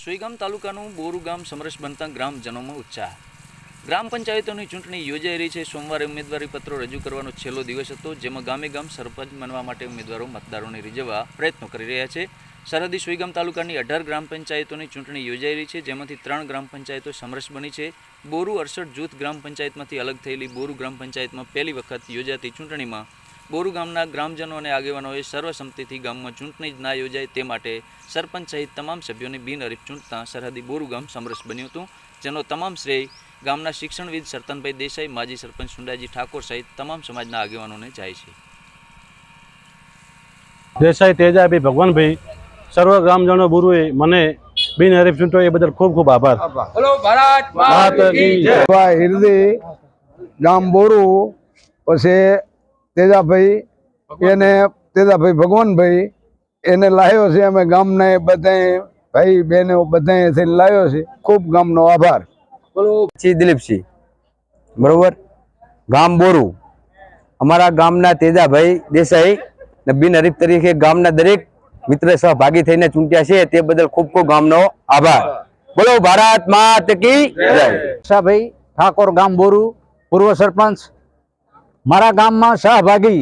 સુઈગામ તાલુકાનું બોરુ ગામ સમરસ બનતા ગ્રામજનોમાં ઉત્સાહ। ગ્રામ પંચાયતોની ચૂંટણી યોજાઈ રહી છે। સોમવારે ઉમેદવારી પત્રો રજૂ કરવાનો છેલ્લો દિવસ હતો, જેમાં ગામે ગામ સરપંચ બનવા માટે ઉમેદવારો મતદારોને રીઝવવા પ્રયત્નો કરી રહ્યા છે। સરહદી સુઈગામ તાલુકાની 18 ગ્રામ પંચાયતોની ચૂંટણી યોજાઈ રહી છે, જેમાંથી 3 ગ્રામ પંચાયતો સમરસ બની છે। બોરુ 68 જૂથ ગ્રામ પંચાયતમાંથી અલગ થયેલી બોરુ ગ્રામ પંચાયતમાં પહેલી વખત યોજાતી ચૂંટણીમાં બોરુ ગામના ગ્રામજનો અને આગેવાનોએ સર્વસંમતિથી ગામમાં ચૂંટણી જ ના યોજાય તે માટે સરપંચ સહિત તમામ સભ્યોને બિનહરીફ ચૂંટતા સરહદી બોરુ ગામ સમરસ બન્યું હતું, જેનો તમામ શ્રેય ગામના શિક્ષણવિદ સરતનભાઈ દેસાઈ, માજી સરપંચ સુંડાજી ઠાકોર સહિત તમામ સમાજના આગેવાનોને જાય છે। દેસાઈ તેજાભાઈ ભગવાનભાઈ સર્વ ગ્રામજનો બોરુએ મને બિનહરીફ ચૂંટ્યો એ બદલ ખૂબ ખૂબ આભાર। બોલો ભારત માતા કી જય। હિરદી ગામ બોરુ પછી તેજાભાઈ ભગવાનભાઈ એને લાવ્યો છે। અમે ગામને બધાય ભાઈ બહેનો બધાય થઈને લાવ્યો છે। ખૂબ ગામનો આભાર। બોલો દિલીપસિંહ બરોબર ગામ બોરુ અમારા ગામના તેજાભાઈ દેસાઈ ને બિનહરીફ તરીકે ગામના દરેક મિત્ર સહભાગી થઈને ચૂંટ્યા છે, તે બદલ ખૂબ ખૂબ ગામનો આભાર। બોલો ભારત માતા કી જય। ભાઈ ઠાકોર ગામ બોરુ પૂર્વ સરપંચ મારા ગામમાં સહભાગી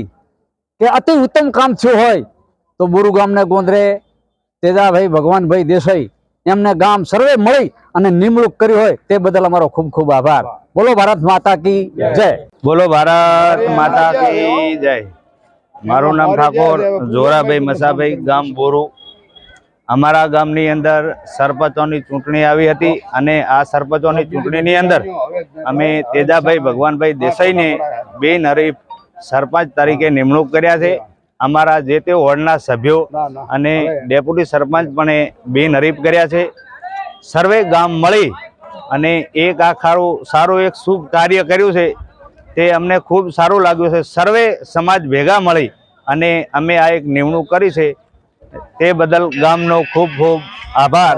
કે અતિ ઉત્તમ કામ થયું હોય તો બોરુ ગામને ગોંદરે તેજાભાઈ ભગવાનભાઈ દેસાઈ એમને ગામ સર્વે મળી અને નિમણૂક કરી હોય તે બદલ અમારો ખૂબ ખૂબ આભાર। બોલો ભારત માતા કી જય। બોલો ભારત માતા કી જય। મારું નામ ઠાકોર જોરાભાઈ મસાભાઈ ગામ બોરુ। અમારા ગામની અંદર સરપંચોની ચૂંટણી આવી હતી અને આ સરપંચોની ચૂંટણીની અંદર અમે તેજાભાઈ ભગવાનભાઈ દેસાઈને બિનહરીફ સરપંચ તરીકે નિમણૂક કર્યા છે। અમારા જે તે વોર્ડના સભ્યો અને ડેપ્યુટી સરપંચ પણ બિનહરીફ કર્યા છે। સર્વે ગામ મળી અને એક આ સારું એક શુભ કાર્ય કર્યું છે, તે અમને ખૂબ સારું લાગ્યું છે। સર્વે સમાજ ભેગા મળી અને અમે આ એક નિમણૂક કરી છે, તે બદલ ગામનો ખૂબ ખૂબ આભાર।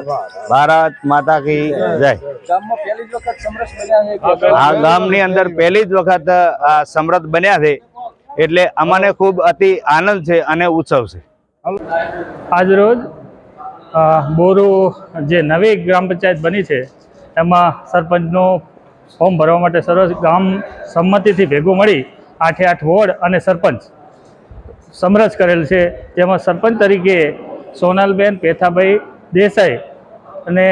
ભારત માતા કી જય। આ ગામની અંદર પહેલી જ વખત આ સમરથ બન્યા છે, એટલે અમને ખૂબ અતિ આનંદ છે અને ઉત્સવ છે। આજ રોજ બોરુ જે નવી ગ્રામ પંચાયત બની છે એમાં સરપંચનું ફોર્મ ભરવા માટે સર્વ ગામ સંમતિથી ભેગું મળી 8 વોર્ડ અને સરપંચ સમરસ કરેલ છે, જેમાં સરપંચ તરીકે સોનલબેન પેથાભાઈ દેસાઈ અને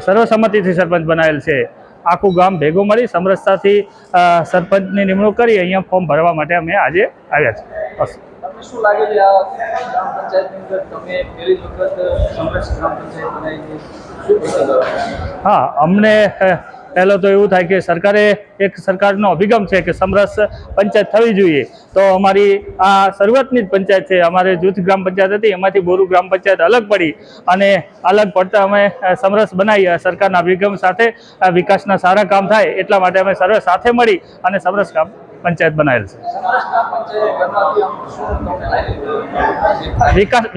સર્વસંમતિથી સરપંચ બનાવેલ છે। આખું ગામ ભેગું મળી સમરસતાથી સરપંચની નિમણૂક કરી અહીંયા ફોર્મ ભરવા માટે અમે આજે આવ્યા છીએ। બસ। શું લાગે છે આ ગ્રામ પંચાયતની અંદર તમે પહેલી વખત સમરસ ગ્રામ પંચાયત બનાવી છે, શું વિચારો? હા, અમને પહેલો તો એવું થાય કે સરકારનો અભિગમ છે કે સમરસ પંચાયત થવી જોઈએ, તો અમારી આ શરૂઆતની જ પંચાયત છે। અમારે જૂથ ગ્રામ પંચાયત હતી, એમાંથી બોરુ ગ્રામ પંચાયત અલગ પડી અને અલગ પડતા અમે સમરસ બનાવી સરકારના અભિગમ સાથે વિકાસના સારા કામ થાય એટલા માટે અમે સર્વે સાથે મળી અને સમરસ ગ્રામ પંચાયત બનાવેલ છે।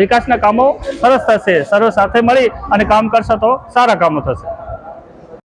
વિકાસના કામો સરસ થશે, સર્વે સાથે મળી અને કામ કરશે તો સારા કામો થશે।